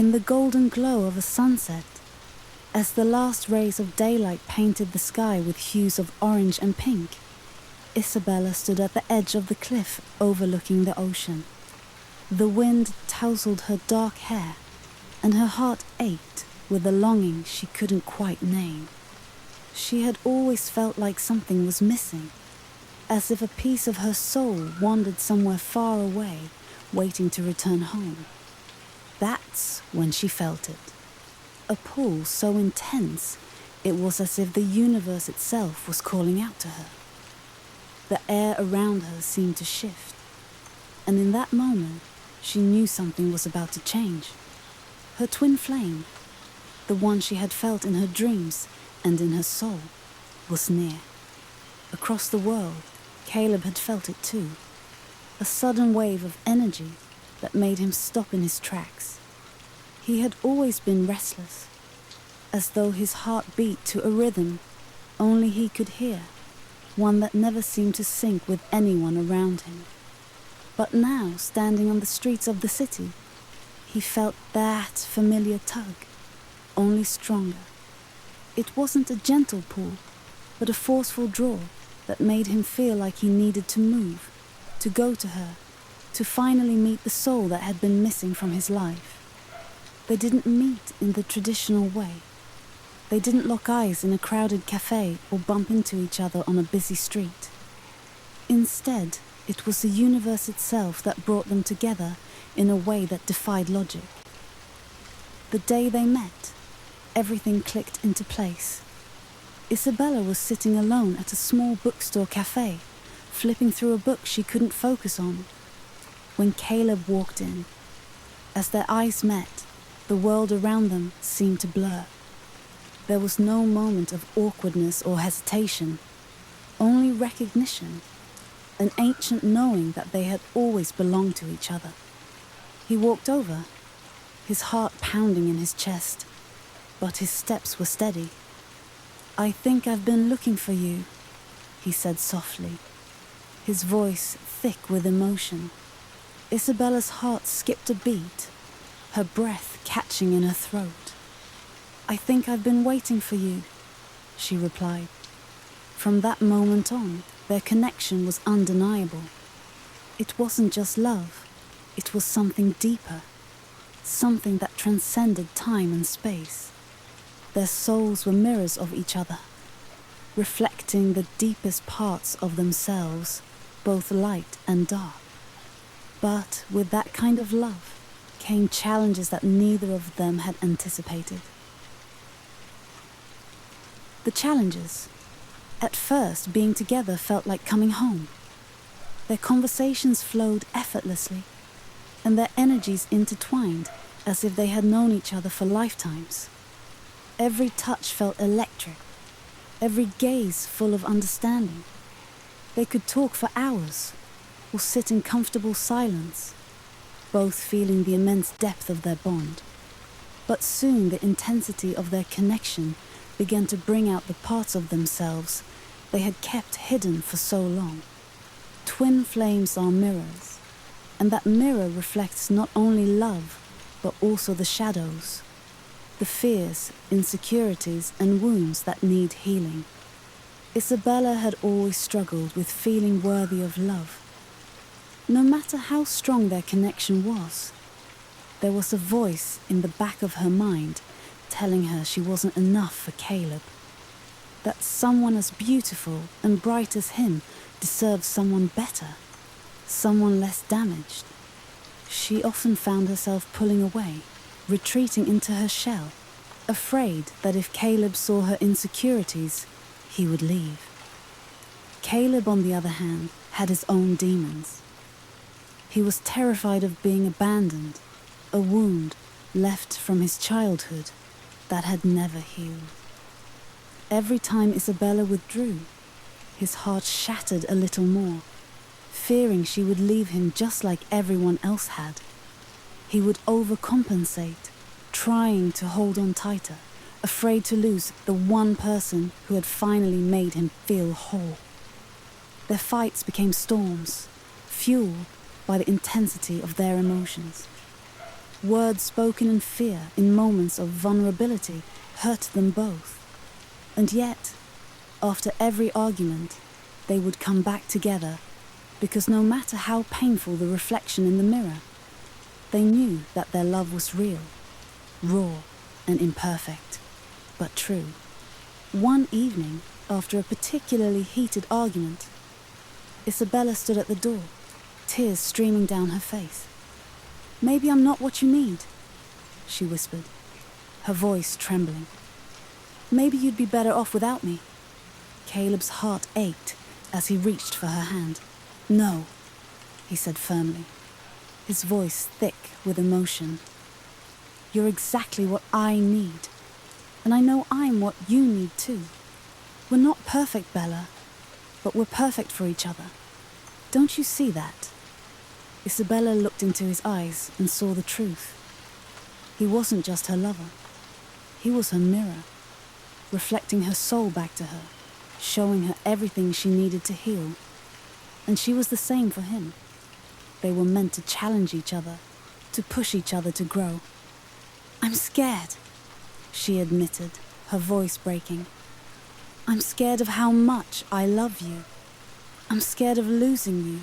in the golden glow of a sunset, as the last rays of daylight painted the sky with hues of orange and pink, Isabella stood at the edge of the cliff overlooking the ocean. The wind tousled her dark hair, and her heart ached with a longing she couldn't quite name. She had always felt like something was missing, as if a piece of her soul wandered somewhere far away, waiting to return home. That's when she felt it. A pull so intense, it was as if the universe itself was calling out to her. The air around her seemed to shift, and in that moment, she knew something was about to change. Her twin flame, the one she had felt in her dreams and in her soul, was near. Across the world, Caleb had felt it too. A sudden wave of energy that made him stop in his tracks. He had always been restless, as though his heart beat to a rhythm only he could hear, one that never seemed to sync with anyone around him. But now, standing on the streets of the city, he felt that familiar tug, only stronger. It wasn't a gentle pull, but a forceful draw that made him feel like he needed to move, to go to her, to finally meet the soul that had been missing from his life. They didn't meet in the traditional way. They didn't lock eyes in a crowded cafe or bump into each other on a busy street. Instead, it was the universe itself that brought them together in a way that defied logic. The day they met, everything clicked into place. Isabella was sitting alone at a small bookstore cafe, flipping through a book she couldn't focus on, when Caleb walked in. As their eyes met, the world around them seemed to blur. There was no moment of awkwardness or hesitation, only recognition, an ancient knowing that they had always belonged to each other. He walked over, his heart pounding in his chest, but his steps were steady. "I think I've been looking for you," he said softly, his voice thick with emotion. Isabella's heart skipped a beat, her breath catching in her throat. "I think I've been waiting for you," she replied. From that moment on, their connection was undeniable. It wasn't just love, it was something deeper, something that transcended time and space. Their souls were mirrors of each other, reflecting the deepest parts of themselves, both light and dark. But with that kind of love came challenges that neither of them had anticipated. The challenges. At first, being together felt like coming home. Their conversations flowed effortlessly, and their energies intertwined as if they had known each other for lifetimes. Every touch felt electric, every gaze full of understanding. They could talk for hours, or sit in comfortable silence, both feeling the immense depth of their bond. But soon the intensity of their connection began to bring out the parts of themselves they had kept hidden for so long. Twin flames are mirrors, and that mirror reflects not only love, but also the shadows, the fears, insecurities, and wounds that need healing. Isabella had always struggled with feeling worthy of love. No matter how strong their connection was, there was a voice in the back of her mind telling her she wasn't enough for Caleb, that someone as beautiful and bright as him deserved someone better, someone less damaged. She often found herself pulling away, retreating into her shell, afraid that if Caleb saw her insecurities, he would leave. Caleb, on the other hand, had his own demons. He was terrified of being abandoned, a wound left from his childhood that had never healed. Every time Isabella withdrew, his heart shattered a little more, fearing she would leave him just like everyone else had. He would overcompensate, trying to hold on tighter, afraid to lose the one person who had finally made him feel whole. Their fights became storms, fueled by the intensity of their emotions. Words spoken in fear, in moments of vulnerability, hurt them both. And yet, after every argument, they would come back together, because no matter how painful the reflection in the mirror, they knew that their love was real, raw and imperfect, but true. One evening, after a particularly heated argument, Isabella stood at the door, tears streaming down her face. "Maybe I'm not what you need," she whispered, her voice trembling. "Maybe you'd be better off without me." Caleb's heart ached as he reached for her hand. "No," he said firmly, his voice thick with emotion. "You're exactly what I need, and I know I'm what you need too. We're not perfect, Bella, but we're perfect for each other. Don't you see that?" Isabella looked into his eyes and saw the truth. He wasn't just her lover. He was her mirror, reflecting her soul back to her, showing her everything she needed to heal. And she was the same for him. They were meant to challenge each other, to push each other to grow. "I'm scared," she admitted, her voice breaking. "I'm scared of how much I love you. I'm scared of losing you.